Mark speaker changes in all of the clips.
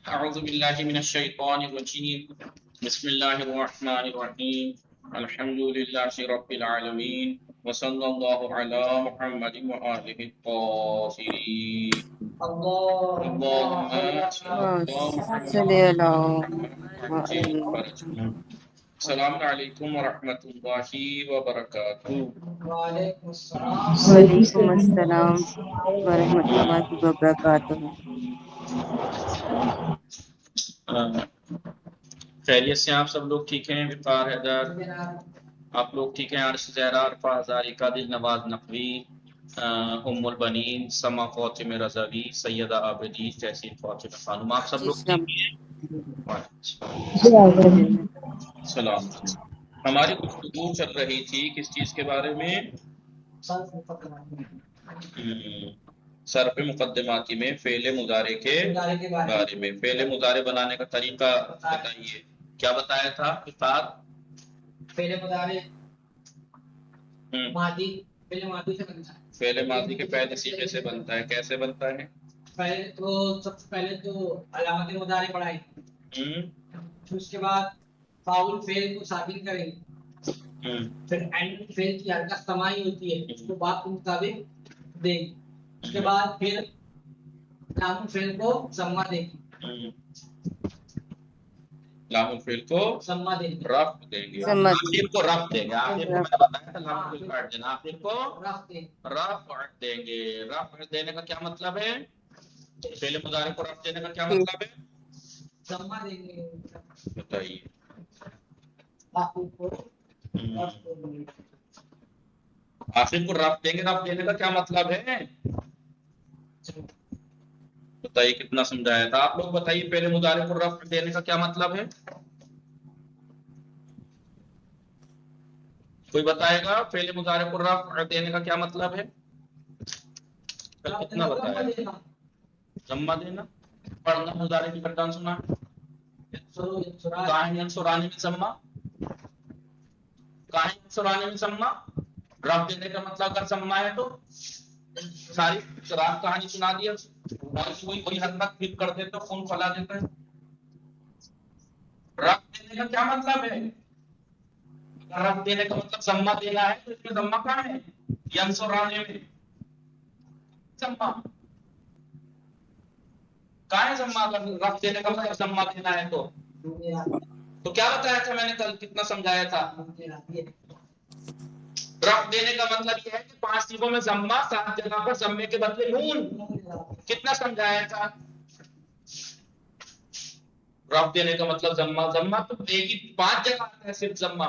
Speaker 1: اعوذ باللہ من الشیطان الرجیم بسم اللہ الرحمن الرحیم الحمد للہ رب العالمین وصلی اللہ علی محمد وآلہ الطاہرین اللہم
Speaker 2: صلی اللہ
Speaker 1: السلام علیکم ورحمۃ اللہ وبرکاتہ۔
Speaker 2: وعلیکم السلام ورحمۃ اللہ وبرکاتہ۔
Speaker 1: خیریت سے آپ سب لوگ ٹھیک ہیں؟ وقار حیدر آپ لوگ ٹھیک ہیں؟ عرش زہرا، عرفہ ہزاری، دل نواز نقوی، ام البنین، سما فاطمہ رضوی، سیدہ عابدین، تحسین فاطمہ خانم، آپ سب لوگ ٹھیک ہیں؟ سلام۔ ہماری گفتگو چل رہی تھی کس چیز کے بارے میں؟ صرف مقدماتی میں فعل مضارع کے بارے میں۔ فعل مضارع بنانے کا طریقہ بتائیے، کیا بتایا تھا استاد؟
Speaker 3: فعل مضارع ماضی فعل ماضی سے بنتا ہے۔
Speaker 1: فعل ماضی کے پہلے صیغے سے بنتا ہے، کیسے بنتا ہے؟
Speaker 3: پہلے تو سب سے پہلے تو علامت مضارع پڑھائیں، پھر اس کے بعد فاعل فعل کو ثابت کریں، پھر اینڈ فعل کی حرکت سماعی ہوتی ہے، اس کو باب کے مطابق دیں، اس کے بعد پھر لام الفعل کو ضمہ دیں گے،
Speaker 1: لام الفعل کو
Speaker 3: ضمہ دیں گے،
Speaker 1: رفع دیں گے،
Speaker 2: ضمہ
Speaker 1: آخر کو رفع دیں گے، آخر کو میں نے بتایا تھا لام الفعل کاٹ دینا، آخر کو
Speaker 3: رفع دیں گے۔
Speaker 1: رفع دیں گے۔ رفع دینے کا کیا مطلب ہے؟ فعل مضارع کو رفع دینے کا کیا مطلب ہے؟
Speaker 3: ضمہ دیں گے،
Speaker 1: بتائیے۔
Speaker 3: آخر کو رفع دیں گے۔
Speaker 1: آخر کو رفع دیں گے، رفع دینے کا کیا مطلب ہے؟ بتائیے کتنا سمجھایا تھا؟ آپ لوگ بتائیے فعل مضارع کو رفع دینے کا کیا مطلب ہے؟ کوئی بتائے گا فعل مضارع کو رفع دینے کا کیا مطلب ہے؟ کل کتنا بتایا؟ ضمہ دینا۔ پڑھنا مضارع کی گردان سنا، کاہن ینصرانی میں ضمہ، کاہن ینصرانی میں ضمہ۔ رفع دینے کا مطلب اگر ضمہ ہے تو ساری رات کہانی سنا دیا، وہی حرکت پھر کر دیتے خون پھلا دیتا ہے۔ رفع دینے کا کیا مطلب ہے؟ اگر رفع دینے کا مطلب ضمہ دینا ہے تو اس میں ضمہ کہاں ہے؟ ینصرانے میں ضمہ کہاں ہے؟ ضمہ اگر رفع دینے کا مطلب ضمہ دینا ہے تو کیا بتایا تھا میں نے کل؟ کتنا سمجھایا تھا؟ رفع دینے کا مطلب یہ ہے کہ 5 صیغوں میں ضمہ، 7 جگہ پر ضمے کے بدلے نون۔ کتنا سمجھایا تھا؟ رفع دینے کا مطلب ضمہ، ضمہ تو ایک ہی 5 جگہ آتا ہے صرف ضمہ۔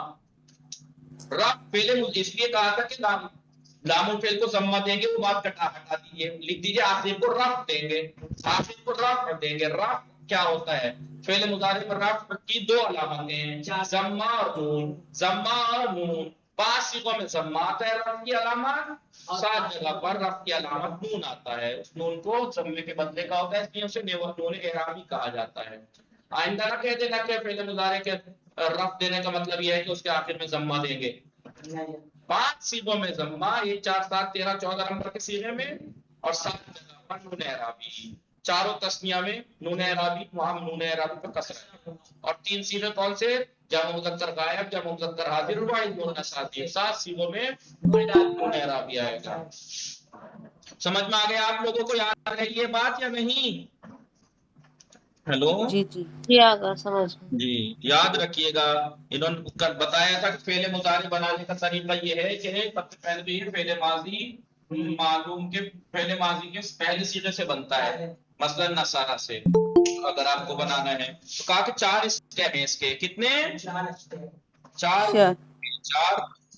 Speaker 1: رفع فعل اس لیے کہا تھا کہ لام الفعل کو ضمہ دیں گے، وہ بات ہٹا دیجیے، لکھ دیجیے آخر کو رفع دیں گے، آخر کو رفع دیں گے۔ رفع کیا ہوتا ہے؟ فعل مضارع پر رفع کی 2 علامتیں ہیں، ضمہ اور نون۔ ضمہ اور نون 5 صیغوں میں ضمہ آتا ہے رفع کی علامت، 7 جگہ پر رفع کی علامت نون آتا ہے۔ اس نون کو ضمے کے بدلے کا ہوتا ہے، اس لیے اسے نون اعرابی کہا جاتا ہے۔ آئندہ نہ کہہ دینا کہ فعل مضارع کے رفع دینے کا مطلب یہ ہے کہ اس کے آخر میں ضمہ دیں گے۔ 5 صیغوں میں ضمہ، یہ 4 7 13 14 نمبر کے صیغے میں، اور 7 جگہ پر نون اعرابی، چاروں تسنیہ میں نون اعرابی، وہاں نون اعرابی پر کسر ہے۔ اور 3 صیغے کون سے؟ جمع مذکر غائب، جمع مذکر حاضر، واحد مؤنث ساتھی۔ 7 صیغوں میں نون اعرابی آئے گا۔ سمجھ میں آ گیا آپ لوگوں کو؟ یاد ہے یہ بات یا نہیں؟ ہیلو
Speaker 2: جی جی جی آگا سمجھ
Speaker 1: جی، یاد رکھیے گا۔ انہوں نے بتایا تھا کہ فعل مضارع بنانے کا طریقہ یہ ہے کہ سب سے پہلے تو یہ فعل ماضی معلوم کے فعل ماضی کے پہلے صیغے سے بنتا ہے، مثلا نصارہ سے اگر آپ کو بنانا ہے تو کہا کہ 4 اسٹیپ ہیں اس کے۔ کتنے؟ 4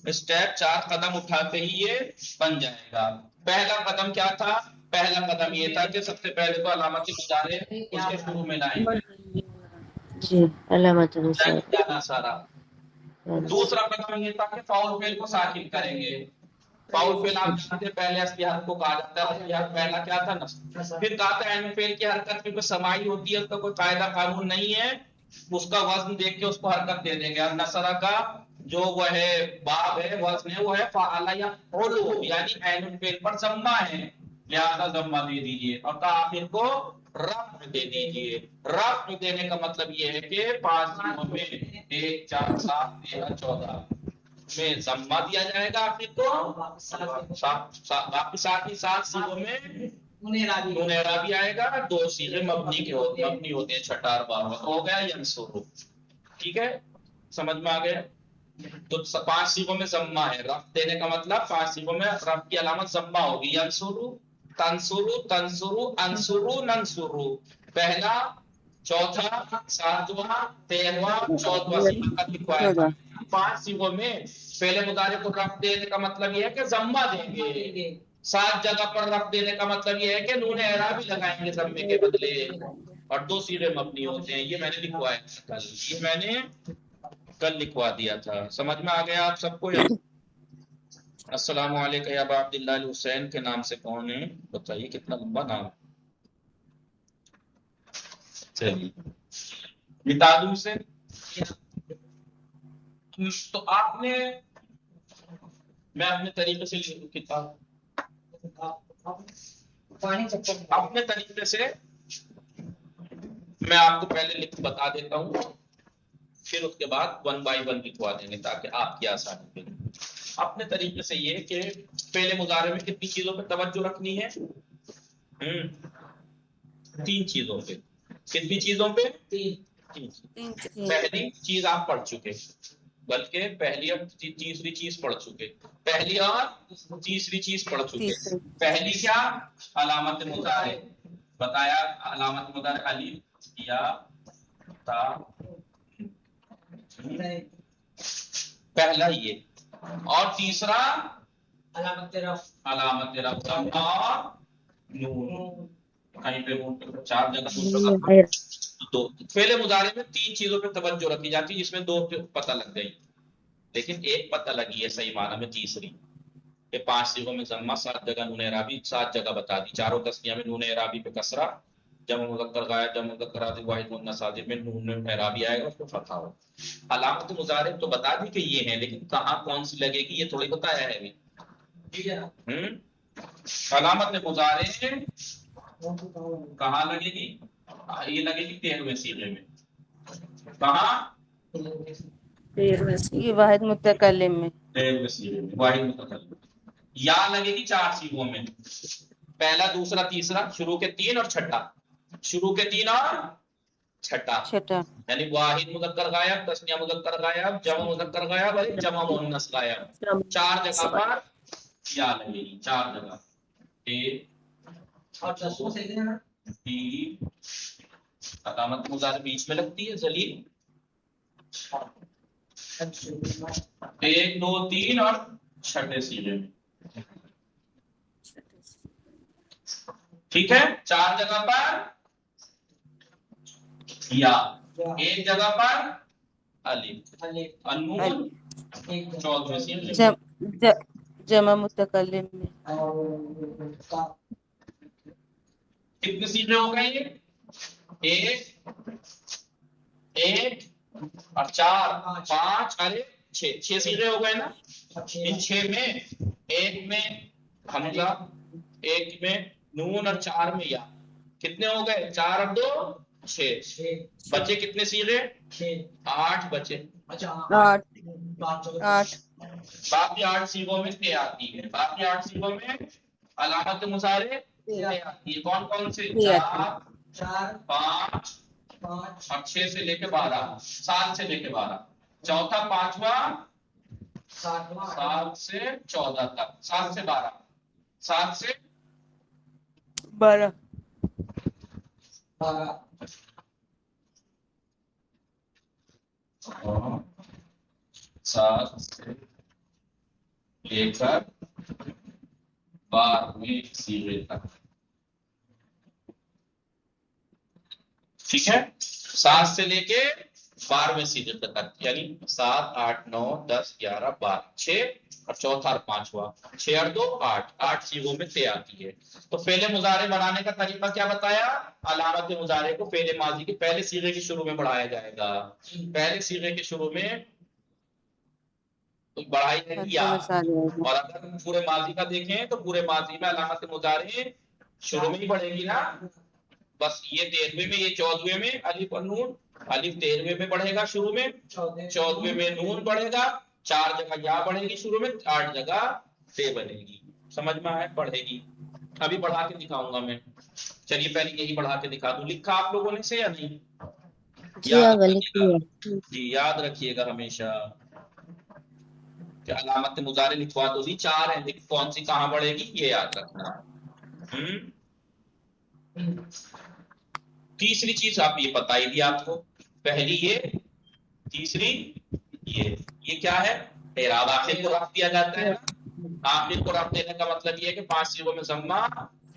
Speaker 1: اسٹیپ، 4 قدم اٹھاتے ہی یہ بن جائے گا۔ پہلا قدم کیا تھا؟ پہلا قدم یہ تھا کہ سب سے پہلے تو علامت مضارع اس کے شروع میں لائیں گے،
Speaker 2: جی علامت
Speaker 1: نصارہ۔ دوسرا قدم یہ تھا کہ فاعل فعل کو ساکن کریں گے۔ فاعل فعل آپ جانتے ہیں پہلے اصلی حرف کو کہا جاتا ہے، اصلی حرف پہلا کیا تھا؟ نصب۔ پھر کہا تھا عین فعل کی حرکت کیونکہ سماعی ہوتی ہے، اس کا کوئی قاعدہ قانون نہیں ہے، اس کا وزن دیکھ کے اس کو حرکت دے دیں گے۔ اور نصرہ کا جو وہ ہے باب ہے، وزن ہے، وہ ہے فعل یا فعلو، یعنی عین فعل پر ضمہ ہے، لہذا ضمہ دے دیجیے۔ اور آخر کو رفع دے دیجیے. رفع دینے کا مطلب یہ ہے کہ 5 سیغوں میں 1 4 7 13 14 میں ضمہ دیا جائے گا آخر کو. باقی ساتھ ہی 7 سیغوں میں نون اعرابی آئے گا. 2 سیغے مبنی ہوتے ہیں 6 اور 12. ہو گیا ینصرو. ٹھیک ہے, سمجھ میں آ گیا. تو 5 سیغوں میں ضمہ ہے. رفع دینے کا مطلب 5 سیغوں میں رفع کی علامت ضمہ ہوگی. ینصرو, تنصرو, تنصرو, انصرو, ننصرو. پہلا, چوتھا, 7واں, 13واں, 14واں سیغہ کا لکھوایا تھا. 5 سیغوں میں فعل مضارع کو رفع دینے کا مطلب یہ ہے کہ ضمہ دیں گے. 7 جگہ پر رفع دینے کا مطلب یہ ہے کہ نون اعرابی لگائیں گے ضمے کے بدلے. اور 2 سیغے مبنی ہوتے ہیں. یہ میں نے لکھوایا تھا کل. یہ میں نے کل لکھوا دیا تھا. سمجھ میں آ گیا آپ سب کو؟ السلام علیکم یا ابا عبداللہ الحسین کے نام سے کون ہے بتائیے. کتنا لمبا نام. چلیے بتا دوں اسے. تو آپ نے, میں اپنے طریقے سے کتاب اپنے طریقے سے میں آپ کو پہلے لکھ بتا دیتا ہوں, پھر اس کے بعد 1 بائی 1 لکھوا دیں گے تاکہ آپ کی آسانی کے لیے. اپنے طریقے سے یہ کہ فعل مضارع میں کتنی چیزوں پہ توجہ رکھنی ہے؟ 3 چیزوں پہ. کتنی چیزوں پہ؟ 3. پہلی چیز آپ پڑھ چکے, بلکہ پہلی اور تیسری چیز پڑھ چکے. پہلی اور تیسری چیز پڑھ چکے. پہلی کیا؟ علامت مضارع. بتایا علامت مضارع الف یا تا, پہلا یہ. اور تیسرا علامت رفع اور نون. کہیں پہ 4 جگہ. تو فعل مضارع میں 3 چیزوں پہ توجہ رکھی جاتی ہے, جس میں 2 پہ پتہ لگ گئی, لیکن ایک پتہ لگی ہے صحیح معنی میں تیسری. کہ 5 سیغوں میں ضمہ, 7 جگہ نون اعرابی, 7 جگہ بتا دی. چاروں تسنیہ میں نون اعرابی پہ کسرہ, جمع مذکر غائب, جمع مذکر حاضر, واحد مؤنث سالم میں نون اعرابی آئے گا, اس کو فتحہ ہو. علامت مضارع تو بتا دی کہ یہ ہے, لیکن کہاں کون سی لگے گی یہ تھوڑی بتایا ہے ابھی. علامت مضارع کہاں لگے گی؟ یہ لگے گی 13ویں سیغے میں. کہاں؟
Speaker 2: 13ویں یہ واحد متکلم میں.
Speaker 1: 13ویں سیغے میں واحد متکلم. یا لگے گی 4 سیغوں میں, پہلا, دوسرا, تیسرا, شروع کے 3 اور چھٹا. شروع کے 3 اور چھٹا, یعنی واحد مذکر غائب, تسنیہ مذکر غائب, جمع مذکر غائب اور جمع مؤنث غائب. 4 جگہ پر یا لگے گی, 4 جگہ. 1 اور 3. علامت مضارع بیچ میں لگتی ہے ذلیل. 1 2 3 اور چھٹے سیغے میں. ٹھیک ہے, 4 جگہ پر یا, 1 جگہ پر الف. النون 14ویں سیغے میں.
Speaker 2: جمع متکلم میں
Speaker 1: کتنے سیغے ہو گئے یہ؟ 1 اور 4 5 ارے 6 سیغے ہو گئے نا. ان 6 میں 1 میں حمزہ, 1 میں نون اور 4 میں یا. کتنے ہو گئے؟ 4 اور 2 6. بچے کتنے سیغے؟ 8 بچے.
Speaker 2: 8.
Speaker 1: باقی 8 سیغوں میں تے آتی ہے. باقی 8 سیغوں میں علامت مضارع تے آتی ہے. کون کون سے؟ 4 5 اور 6 سے لے کے 12, 7 سے لے کے 12. چوتھا, پانچواں, 7 سے 14 تک, 7 سے 12, 7 سے
Speaker 2: 12.
Speaker 1: 7 سے لے کر 12ویں سیغے تک. ٹھیک ہے, 7 سے لے کے 12ویں سیغے تک, یعنی 7 8 9 10 11 12, 6 اور چوتھا اور پانچواں, 6 اور 2 8. 8 سیغوں میں تے آتی ہے. تو فعل مضارع بنانے کا طریقہ کیا بتایا؟ علامت مضارع کو فعل ماضی کے پہلے سیغے کے شروع میں بڑھایا جائے گا. پہلے سیغے کے شروع میں بڑھائی جائے گی یا. اور اگر پورے ماضی کا دیکھیں تو پورے ماضی میں علامت مضارع شروع میں ہی بڑھے گی نا. بس یہ 13ویں میں، یہ 14ویں میں الف اور نون، الف 13ویں میں بڑھے گا شروع میں، 14ویں میں نون بڑھے گا، 4 جگہ یا بڑھے گی شروع میں، 8 جگہ تے بنے گی. سمجھ میں آئے؟ بڑھے گی. ابھی بڑھا کے دکھاؤں گا میں. چلیے پہلے یہی بڑھا کے دکھا دوں. لکھا آپ لوگوں نے سے یا نہیں؟
Speaker 2: جی
Speaker 1: یاد
Speaker 2: آگا
Speaker 1: رکھیے گا.
Speaker 2: لکھیے.
Speaker 1: جی یاد رکھیے گا ہمیشہ کہ علامت مضارع لکھوا دو دی 4 ہیں، لیکن کون سی کہاں بڑھے گی یہ یاد رکھنا. تیسری چیز آپ یہ بتائی دی آپ کو، پہلی یہ، تیسری یہ کیا ہے؟ اعراب. آخر کو رفع دیا جاتا ہے نا. آخر کو رفع دینے کا مطلب یہ ہے کہ 5 صیغوں میں ضمہ،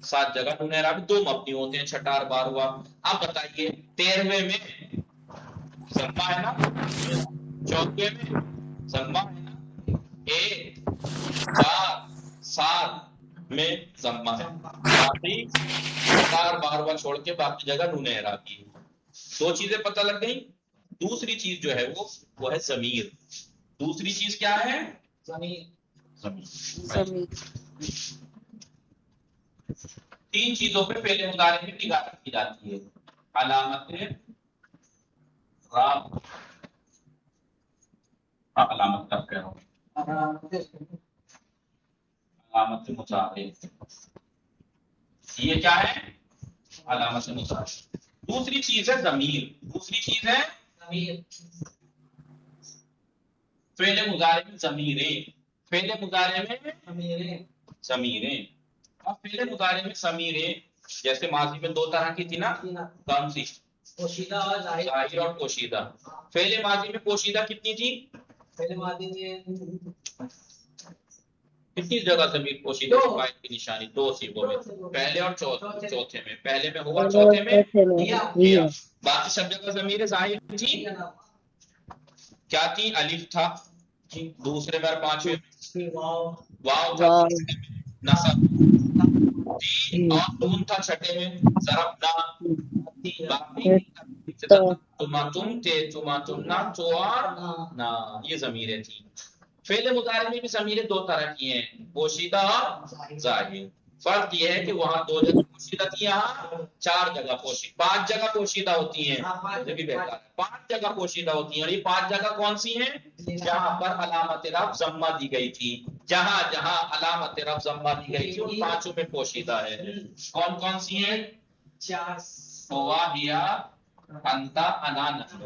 Speaker 1: 7 جگہ نون اعراب، 2 مبنی ہوتے ہیں، چھٹا اور 12واں. اب بتائیے 13ویں میں ضمہ ہے نا، 14ویں میں ضمہ ہے نا، 1 4 7 میں ضمہ ہے، باقی چھٹا اور 12واں چھوڑ کے باقی جگہ نون اعراب کی. 2 چیزیں پتہ لگ گئی. دوسری چیز جو ہے وہ ہے ضمیر. دوسری چیز کیا ہے؟
Speaker 2: ضمیر.
Speaker 1: 3 چیزوں پہ فعل مضارع میں نگاہ رکھی جاتی ہے. علامت رفع، علامت کب کہہ رہا ہوں، علامت مضارع. یہ کیا ہے؟ علامت مضارع. دوسری چیز ہے ضمیر. دوسری چیز ہے فعل مضارع میں ضمیریں. فعل مضارع میں ضمیریں. اب فعل مضارع میں ضمیریں جیسے ماضی میں 2 طرح کی تھی نا، کون سی؟
Speaker 3: پوشیدہ اور
Speaker 1: ظاہر اور پوشیدہ. فعل ماضی میں پوشیدہ کتنی تھی؟
Speaker 3: پہلے ماضی میں
Speaker 1: کتنی جگہ ضمیر پوشیدہ فاعل کی نشانی؟ 2 صیغوں میں، پہلے اور چوتھے میں. پہلے میں ہوا، چوتھے میں ہیا. باقی سب جگہ ضمیر ظاہر تھی. کیا تھی؟ الف تھا دوسرے میں، اور 5ویں میں واو تھا، تیسرے میں نصب، تین اور نون تھا چھٹے میں ضربنا. باقی تم تھے، تمنا، تو اور نا، یہ ضمیریں تھیں. فعل مضارع میں بھی ضمیریں 2 طرح کی ہیں، پوشیدہ اور ظاہر. فرق یہ ہے کہ وہاں 2 جگہ پوشیدہ تھی، یہاں 4 جگہ پوشیدہ، 5 جگہ پوشیدہ ہوتی ہیں. 5 جگہ پوشیدہ ہوتی ہیں. اور یہ 5 جگہ کون سی ہیں؟ جہاں پر علامت رفع ضمہ دی گئی تھی. جہاں جہاں علامت رفع ضمہ دی گئی تھی ان 5 میں پوشیدہ ہے. کون کون سی ہیں؟
Speaker 3: 4
Speaker 1: ہوا، ہیا، انتا، انا، نحن.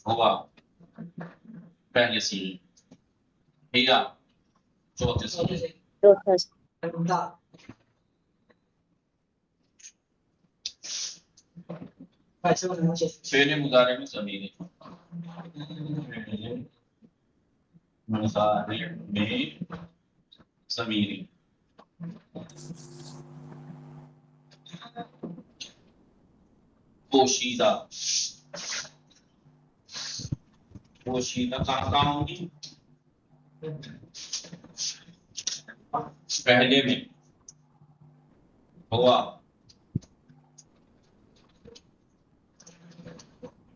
Speaker 1: ہوا پہلے سی، ہیا چوتھے سی. فعل مضارع میں ضمیر، مضارع میں ضمیر. پوشیدہ، پوشیدہ کہاں ہوں گی؟ پہلے میں ہوا،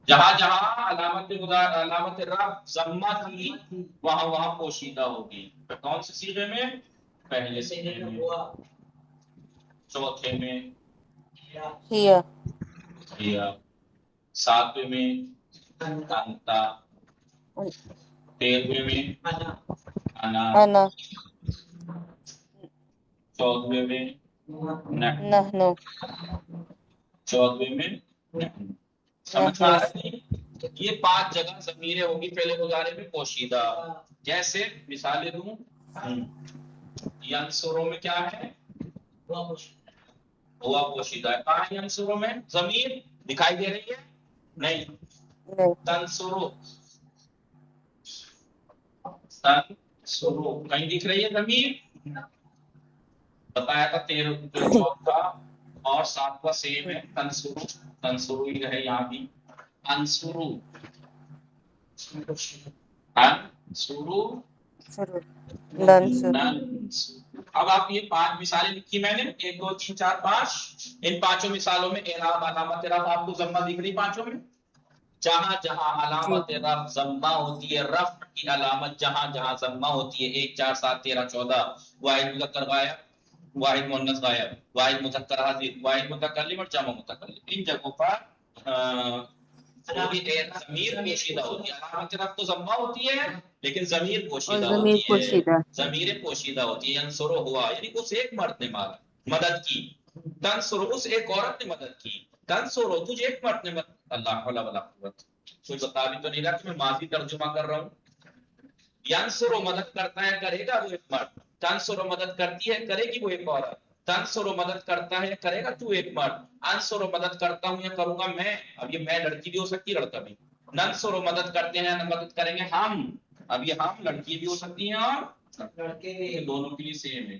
Speaker 1: جہاں جہاں علامت رفع ضمہ تھی وہاں وہاں پوشیدہ ہوگی. کون سے صیغے میں؟ پہلے صیغے میں، چوتھے میں
Speaker 2: ہیا،
Speaker 1: 7ویں میں انتا، 13ویں میں انا،
Speaker 2: انا،
Speaker 1: 14ویں میں نحن،
Speaker 2: نحنو،
Speaker 1: 14ویں میں نحن. سمجھ آ رہا ہے؟ یہ 5 جگہ ضمیریں ہوگی فعل مضارع میں پوشیدہ. جیسے مثالیں دوں، ینصروں میں کیا ہے؟ ہوا پوشیدہ ہے. کہاں ینصروں میں ضمیر دکھائی دے رہی ہے؟ نہیں. تنصرو، تنصرو کہیں دکھ رہی ہے ضمیر؟ بتایا تھا 13 چوتھا اور 7واں سیم ہے. تنصرو، تنصرو ہی رہے یہاں بھی. انصرو، انصرو،
Speaker 2: لنصر.
Speaker 1: اب آپ یہ 5 مثالیں لکھی میں نے، 1 2 3 4 5. ان 5 مثالوں میں اعراب علامت رفع آپ کو ضمہ دکھ رہی 5 میں؟ جہاں جہاں علامت رفع ضمہ ہوتی ہے، رفع کی علامت جہاں جہاں ضمہ ہوتی ہے، 1 4 7 13 14، واحد مذکر غائب، واحد مؤنث غائب، واحد مذکر حاضر، واحد متکلم اور جمع متکلم، ان جگہوں پر ضمیر پوشیدہ ہوتی ہے۔ علامت رفع تو ضمہ ہوتی ہے لیکن ضمیر
Speaker 2: اور
Speaker 1: پوشیدہ
Speaker 2: ضمیر
Speaker 1: ہوتی ہے،
Speaker 2: پوشیدہ۔
Speaker 1: ضمیر پوشیدہ ہوتی ہے۔ ینصر ہوا یعنی اس ایک مرد نے مارا، مدد کی، تنصر اس ایک عورت نے مدد کی، تنصر تجھے ایک مرد نے مدد، اللہ حول ولا قوت، کوئی بتا بھی تو نہیں رہا کہ میں ماضی ترجمہ کر رہا ہوں۔ ینصر مدد کرتا ہے کرے گا وہ ایک مرد، تنصر مدد کرتی ہے کرے گی وہ ایک عورت، تنصر مدد کرتا ہے کرے گا تو ایک مرد، انصر مدد کرتا ہوں یا کروں گا میں، اب یہ میں لڑکی بھی ہو سکتی ہے لڑکا بھی، ننصر مدد کرتے ہیں مدد کریں گے ہم، اب یہ ہم لڑکی بھی ہو سکتی ہیں اور
Speaker 3: لڑکے
Speaker 1: یہ دونوں کے لیے سیم ہے،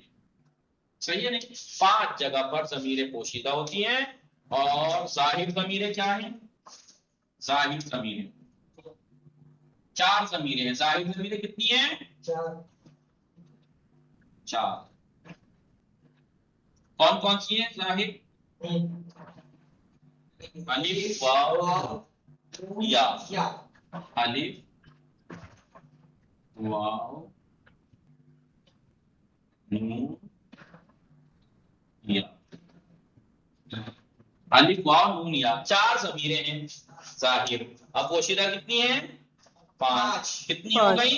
Speaker 1: صحیح ہے نہیں؟ 5 جگہ پر ضمیریں پوشیدہ ہوتی ہیں، اور ظاہر ضمیریں کیا ہیں؟ ظاہر ضمیریں 4 ضمیریں ہیں، ظاہر ضمیریں کتنی ہیں؟ 4۔ کون کون سی ہیں ظاہر؟ الف واو یا، الف واو نون یا، الف واو نون یا، 4 ضمیریں ہیں ظاہر۔ اب پوشیدہ کتنی ہیں؟ 5۔ کتنی ہو
Speaker 2: 5
Speaker 1: گئی؟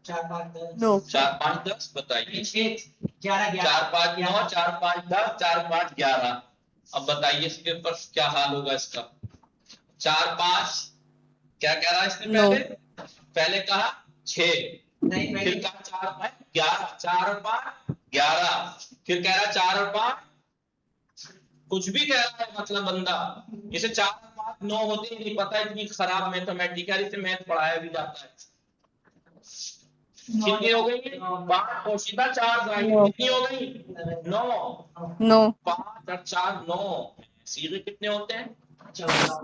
Speaker 3: 4 5 10
Speaker 2: 9
Speaker 1: 4 5 10 بتائیے،
Speaker 3: 11
Speaker 1: 4 5 9 4 5 10 4 5 11۔ اب بتائیے اس کے اوپر کیا حال ہوگا اس کا؟ 4 5 کیا کہہ رہا ہے اس نے؟
Speaker 2: 9
Speaker 1: پہلے کہا 6،
Speaker 3: نہیں
Speaker 1: پھر کہا 4 5 11، 4 اور 5 11، پھر کہہ رہا 4 اور 5 کچھ بھی کہہ رہا ہے مطلب بندہ، اسے 4 اور 5 9 ہوتے ہی نہیں پتہ، اتنی خراب میتھمیٹیکل سے میتھ پڑھایا بھی جاتا ہے۔ کتنی ہو گئی؟ 5 پوشیدہ 4 ظاہر،
Speaker 2: 9
Speaker 1: کتنی ہو گئی؟ 9۔
Speaker 2: 9
Speaker 1: 5 اور 4 9، صیغے کتنے ہوتے ہیں؟ 14۔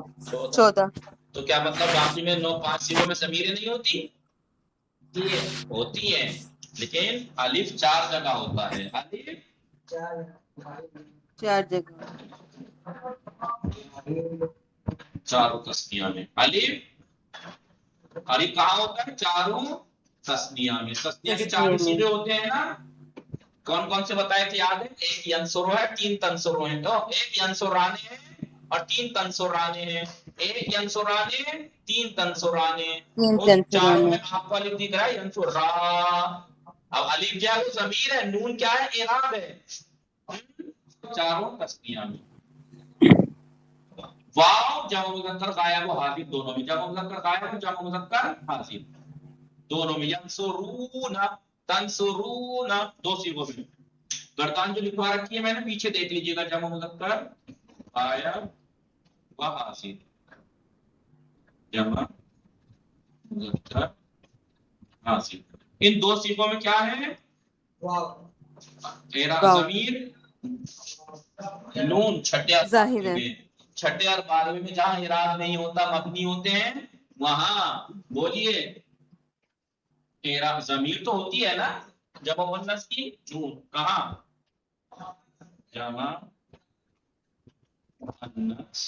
Speaker 2: 14
Speaker 1: تو کیا مطلب باقی میں 9 5 صیغوں میں ضمیریں نہیں ہوتی؟ ہوتی ہیں، لیکن الف 4 جگہ ہوتا ہے، الف
Speaker 2: 4 جگہ،
Speaker 1: چاروں تسنیہ میں، الف کہاں ہوتا ہے؟ چاروں تسنیہ میں۔ تسنیہ کے 4
Speaker 2: تسنیہ میں۔
Speaker 1: صیغے ہوتے ہیں نا، کون کون سے بتائے تھے یاد ہے؟ ایک ینصر ہے، 3 تنصر ہیں، تو ایک ینصرانے ہیں اور 3 تنصرانے ہیں، ایک ینصرانے 3 تنصرانے،
Speaker 2: 3
Speaker 1: ان چاروں
Speaker 2: تنصرانے۔
Speaker 1: میں آپ کو الف دکھ رہا ہے ینصرا، اب الف کیا ہے؟ وہ ضمیر ہے، نون کیا ہے؟ اعراب ہے، چاروں تسنیہ میں۔ واو جمع مذکر غائب و حاضر دونوں میں، جمع مذکر غائب و جمع مذکر حاضر دونوں میں، ینصرون تنصرون 2 صیغوں میں۔ گردان جو لکھوا رکھی ہے میں نے پیچھے دیکھ لیجئے گا، جمع مذکر غائب و حاضر، جمع مذکر حاضر، ان 2 صیغوں میں کیا ہے؟ اعراب
Speaker 2: واو
Speaker 1: ضمیر نون چھٹے اور
Speaker 2: ظاہر ہے۔
Speaker 1: 12ویں میں، چھٹے اور 12ویں میں جہاں اعراب نہیں ہوتا مبنی ہوتے ہیں وہاں بولیے اعراب ضمیر تو ہوتی ہے نا جمع مؤنث کی نون، کہاں؟ جمع مؤنث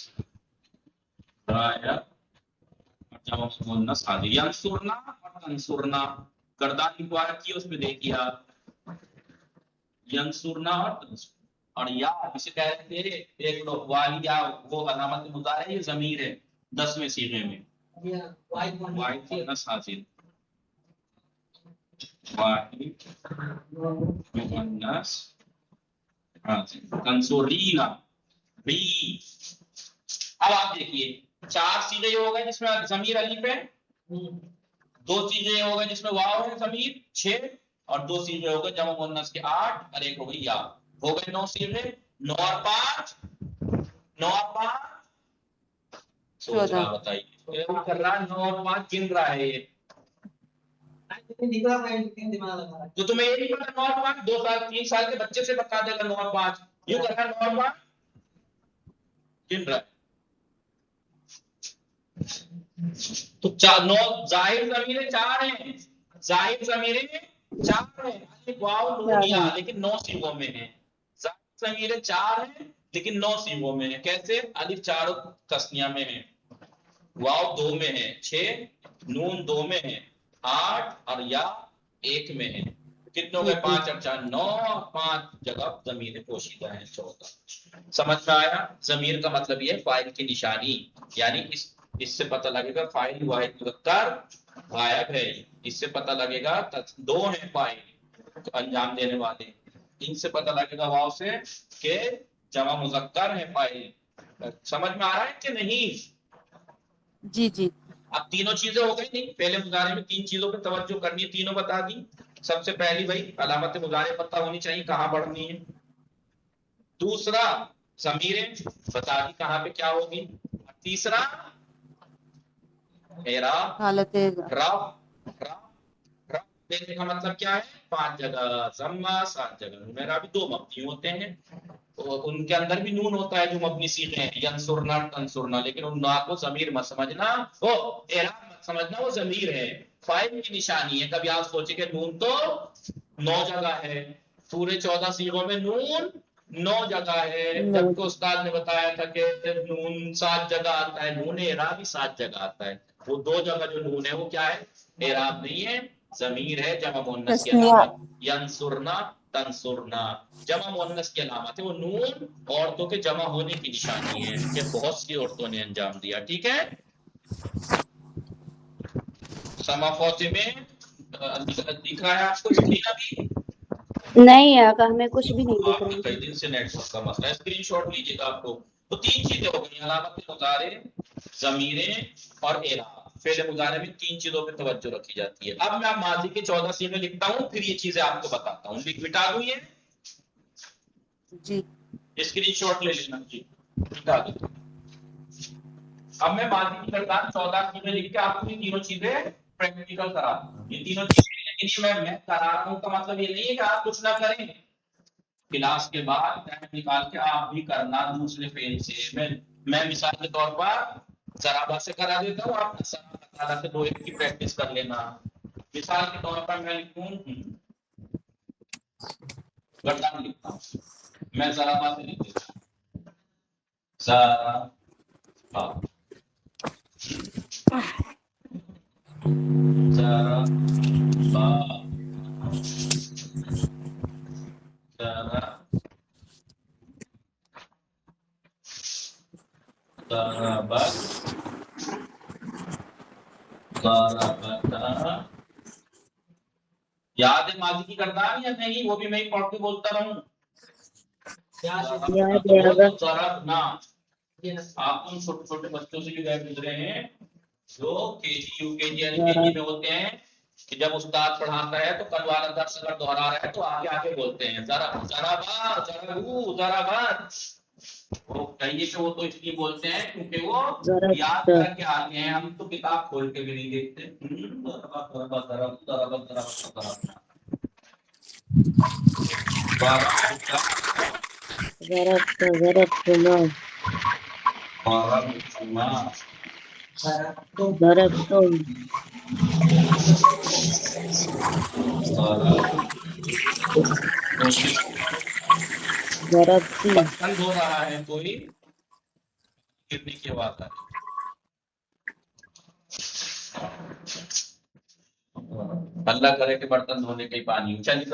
Speaker 1: غائب اور جمع مؤنث حاضر، ینصرنا اور تنصرنا، گردان کی بات کی اس پہ دیکھیے آپ، ینصرنا اور تنصرنا، اور یا اسے کہتے ہیں ایک لوگ والی یا وہ علامت مضارع یہ ضمیر ہے 10ویں صیغے میں، واحد مؤنث حاضر، واحد مؤنث حاضر، تنصرینا بھی۔ اب آپ دیکھیے 4 صیغے یہ ہو گئے جس میں ضمیر الف ہے، 2 صیغے یہ ہو گئے جس میں واو ہے ضمیر 6، اور 2 صیغے ہو گئے جمع مؤنث کے 8 اور ایک ہو گئی یا، ہو گئے 9 صیغے، 9 اور 5 9 اور 5 سوچ
Speaker 2: 14
Speaker 1: رہا بتائیے کر رہا 9 اور 5 گن رہا ہے یہ، تو تمہیں یہ نہیں پتا 9 اور 5 2 سال 3 سال کے بچے سے بتا دے گا 9 اور 5 یوں کر رہا 9 اور 5 گن رہا ہے، تو 9 ظاہر ضمیریں 4 ہیں، ظاہر ضمیریں 4 ہیں، الف واو نون یا، لیکن 9 صیغوں میں ہیں، ظاہر ضمیریں 4 ہیں لیکن 9 صیغوں میں ہیں، کیسے؟ الف 4 تسنیہ میں ہے، واو 2 میں ہے 6, نون 2 میں ہے 8 اور یا 1 میں ہے. کتنوں میں 5 اور 4 9, 5 جگہ ضمیر پوشیدہ ہے 14. سمجھ میں آیا؟ ضمیر کا مطلب یہ فاعل کی نشانی، یعنی اس سے پتہ لگے گا فاعل واحد مذکر غائب ہے. اس سے پتہ لگے گا 2 ہیں فاعل انجام دینے والے. ان سے پتہ لگے گا واو سے کہ جمع مذکر ہے فاعل. سمجھ میں آ رہا ہے کہ نہیں؟
Speaker 2: جی جی.
Speaker 1: اب تینوں چیزیں ہو گئی نہیں؟ پہلے مضارع میں 3 چیزوں پہ توجہ کرنی ہے، تینوں بتا دی. سب سے پہلی بھائی علامت مضارع پتہ ہونی چاہیے کہاں بڑھنی ہے. دوسرا ضمیریں بتا دی کہاں پہ کیا ہوگی. تیسرا اعراب
Speaker 2: حالت
Speaker 1: رفع دینے کا مطلب کیا ہے؟ 5 جگہ ضمہ 7 جگہ میرا بھی 2 مبنی ہوتے ہیں، ان کے اندر بھی نون ہوتا ہے جو مبنی صیغے ہیں ینصرنا تنصرنا، لیکن ان نا کو ضمیر مت سمجھنا، وہ اعراب مت سمجھنا، وہ ضمیر ہے فاعل کی نشانی ہے. کبھی آپ سوچیں کہ نون تو 9 جگہ ہے، پورے 14 صیغوں میں نون 9 جگہ ہے، جبکہ استاد نے بتایا تھا کہ نون 7 جگہ آتا ہے. نون اعراب ہی 7 جگہ آتا ہے. وہ 2 جگہ جو نون ہے وہ کیا ہے؟ اعراب نہیں ہے، ضمیر ہے. جمع مؤنث کی علامت ینصرنا تنصرنا، جمع مؤنث کی علامت ہے وہ نون، عورتوں کے جمع ہونے کی نشانی ہے کہ بہت سی عورتوں نے انجام دیا. ٹھیک ہے. سما فاطمے دکھ رہا ہے آپ کو اسکرین ابھی؟
Speaker 4: نہیں آقا ہمیں کچھ بھی نہیں دکھ
Speaker 1: آپ
Speaker 4: رہا.
Speaker 1: کی کئی دن سے نیٹ ورک کا مسئلہ ہے، اسکرین شاٹ لیجیے گا آپ کو. تو 3 چیزیں ہو گئی، علامت مضارع، ضمیریں اور اعراب. فعل مضارع میں 3 چیزوں پہ توجہ رکھی جاتی ہے. اب میں ماضی کے 14 صیغے لکھتا ہوں، پھر یہ چیزیں آپ کو بتاتا ہوں. مٹا دوں یہ
Speaker 2: جی.
Speaker 1: اسکرین شاٹ لے لینا جی، مٹا دوں. اب میں ماضی کی کردار 14 چیزیں لکھ کے آپ کو یہ تینوں چیزیں پریکٹیکل کرا دوں. یہ تینوں چیزیں لیکن یہ میں کرا رہا ہوں کا مطلب یہ نہیں ہے کہ آپ کچھ نہ کریں. کلاس کے بعد ٹائم نکال کے آپ بھی کرنا دوسرے فعل سے. میں مثال کے طور پر ضرابہ سے کرا دیتا ہوں، آپ ضرابہ سے 2 1 کی پریکٹس کر لینا. مثال کے طور پر میں لکھوں گردان لکھتا ہوں، میں ضرابہ سے لکھ دیتا ہوں ضرابہ یاد ہے ماضی کی کردار یا نہیں؟ وہ بھی میں پڑھ کے بولتا رہوں. ضربنا. آپ ان چھوٹے چھوٹے بچوں سے بھی گئے گزرے ہیں جو کے جی یو کے جی یعنی کے جی میں ہوتے ہیں کہ جب استاد پڑھاتا ہے تو کل والا درس اگر دہرا رہا ہے تو آگے آگے بولتے ہیں ذرا ذرا ضربو ضربت. وہ کہیے کہ وہ تو اس لیے بولتے ہیں کیونکہ وہ یاد کر کے آتے ہیں، ہم تو کتاب کھول کے بھی نہیں دیکھتے. برتن دھو رہا ہے کوئی، گرنے کی آواز آ رہی. اللہ کرے کہ برتن دھونے کا ہی پانی ہو. چلیے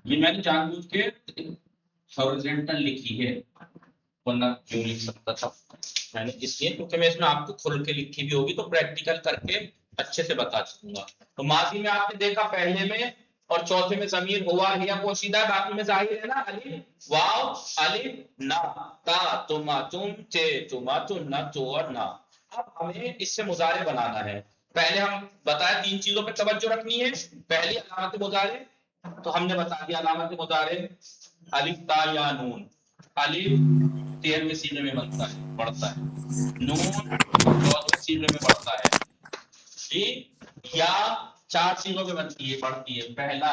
Speaker 1: یہ میں نے جان بوجھ کے ہارزنٹل لکھی ہے، ورنہ کیوں لکھ سکتا تھا میں نے، اس لیے کیونکہ میں اس میں آپ کو کھول کے لکھی بھی ہوگی تو پریکٹیکل کر کے اچھے سے بتا سکوں گا. تو ماضی میں آپ نے دیکھا پہلے میں اور چوتھے میں ضمیر ہوا ہے یا پوشیدہ، باقی میں ظاہر ہے نا الف واو الف نا تا تما تم تے تما تم نا تو اور نا. اب ہمیں اس سے مضارع بنانا ہے. پہلے ہم بتایا 3 چیزوں پہ توجہ رکھنی ہے. پہلی علامت مضارع، تو ہم نے بتا دیا علامت مضارع الف تا یا نون. الف 13ویں صیغے میں بنتا ہے پڑھتا ہے، نون 14ویں صیغے میں پڑھتا ہے جی، یا 4 صیغوں میں بنتی ہے پڑھتی ہے. پہلا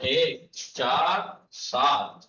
Speaker 1: 1 4 7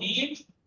Speaker 1: 3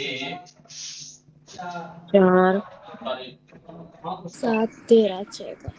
Speaker 1: 1
Speaker 4: 4 7 13 6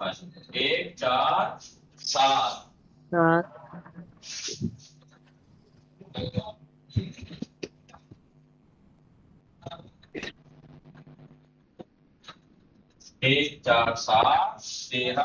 Speaker 1: 5 1 4 7 1 4 7 13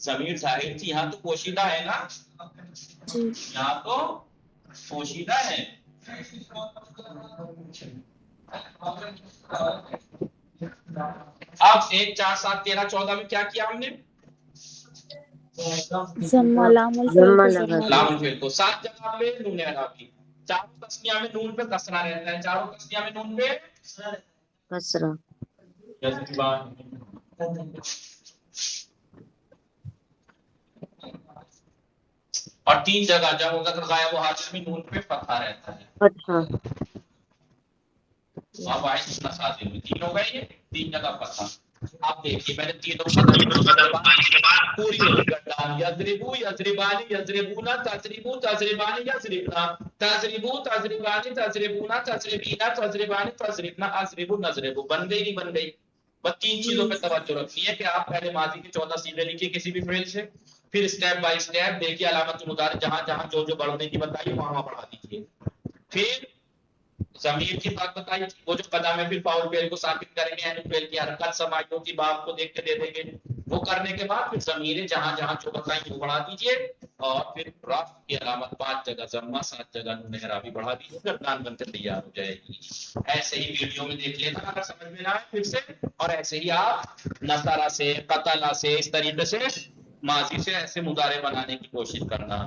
Speaker 1: ضمیر ظاہر تھی، یہاں تو پوشیدہ ہے نا،
Speaker 4: جی
Speaker 1: یہاں تو پوشیدہ ہے. اب 1 4 7 13 14 میں کیا کیا ہم نے؟
Speaker 4: ضمہ لام الفعل کو ضمہ
Speaker 1: لام
Speaker 4: دیا.
Speaker 1: الفعل کو 7 جگہ پہ نون اعرابی. چاروں تسنیہ میں نون پہ کسرہ رہتا ہے، چاروں تسنیہ میں نون پہ
Speaker 4: کسرہ.
Speaker 1: اور 3 جگہ جب مذکر غائب و حاضر میں نون پہ فتحہ رہتا ہے.
Speaker 4: فتحہ.
Speaker 1: اب آئے مساجد میں 3 ہو گئے، یہ 3 جگہ فتحہ. آپ دیکھیے میں نے تینوں کے بعد پوری گردان یضربو یضربانی یضربونا تضربو تضربانی یضربنا تضربو تضربانی تضربونا تضربینا تضربانی تضربنا اضربو نضربو. بن گئی نہیں بن گئی؟ بس 3 چیزوں پہ توجہ رکھنی ہے کہ آپ پہلے ماضی کے 14 صیغے لکھیے کسی بھی فعل سے، پھر اسٹیپ بائی اسٹیپ دیکھیے علامت مضارع جہاں جہاں جو بڑھنے کی بتائیے وہاں بڑھا دیجیے. پھر ضمیر کی بات بتائی، وہ جو قدم ہے پھر فاعل فعل کو ثابت کریں گے، یعنی فعل کی حرکت سماعیوں کی باب کو دیکھ کے دے دیں گے. وہ کرنے کے بعد پھر ضمیریں جہاں جہاں جو بتائیں وہ بڑھا دیجیے، اور پھر رفع کی علامت 5 جگہ ضمہ 7 جگہ نون اعرابی بڑھا دیجیے، گردان بن کر تیار ہو جائے گی. ایسے ہی ویڈیو میں دیکھ لینا اگر سمجھ میں نہ آئے پھر سے، اور ایسے ہی آپ نصرہ سے قتلہ سے اس طریقے سے ماضی سے ایسے مضارع بنانے کی کوشش کرنا.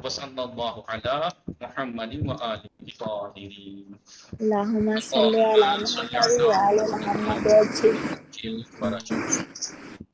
Speaker 1: وصلی اللہ علی محمد وآلہ الطاہرین.
Speaker 4: اللہم صلی علی محمد و آل محمد.
Speaker 1: جی بڑا شکریہ.